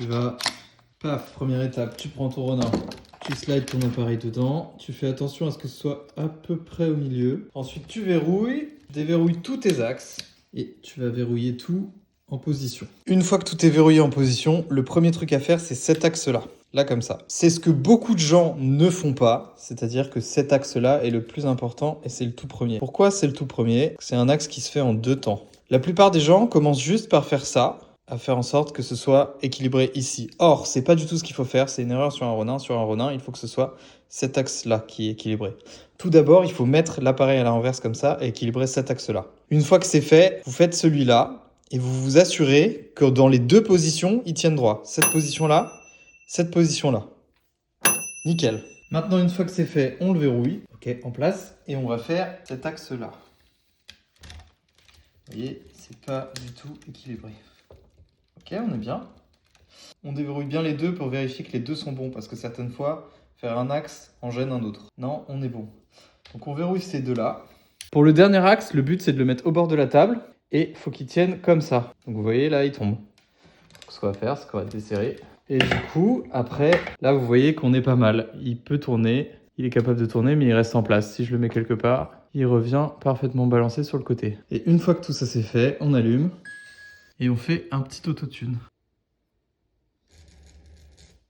Tu vas, paf, première étape, tu prends ton renard. Tu slides ton appareil dedans, tu fais attention à ce que ce soit à peu près au milieu. Ensuite, tu verrouilles, déverrouilles tous tes axes et tu vas verrouiller tout en position. Une fois que tout est verrouillé en position, le premier truc à faire, c'est cet axe-là. Là, comme ça. C'est ce que beaucoup de gens ne font pas, c'est-à-dire que cet axe-là est le plus important et c'est le tout premier. Pourquoi c'est le tout premier? C'est un axe qui se fait en 2 temps. La plupart des gens commencent juste par faire ça, à faire en sorte que ce soit équilibré ici. Or, c'est pas du tout ce qu'il faut faire, c'est une erreur sur un ronin. Sur un ronin, il faut que ce soit cet axe-là qui est équilibré. Tout d'abord, il faut mettre l'appareil à la renverse comme ça et équilibrer cet axe-là. Une fois que c'est fait, vous faites celui-là et vous vous assurez que dans les 2 positions, ils tiennent droit. Cette position-là, cette position-là. Nickel. Maintenant, une fois que c'est fait, on le verrouille, ok, en place, et on va faire cet axe-là. Vous voyez, c'est pas du tout équilibré. Ok, on est bien. On déverrouille bien les 2 pour vérifier que les 2 sont bons, parce que certaines fois, faire un axe en gêne un autre. Non, on est bon. Donc on verrouille ces 2-là. Pour le dernier axe, le but c'est de le mettre au bord de la table, et il faut qu'il tienne comme ça. Donc vous voyez, là, il tombe. Donc ce qu'on va faire, c'est qu'on va desserrer. Et du coup, après, là, vous voyez qu'on est pas mal. Il peut tourner, il est capable de tourner, mais il reste en place. Si je le mets quelque part, il revient parfaitement balancé sur le côté. Et une fois que tout ça c'est fait, on allume et on fait un petit autotune.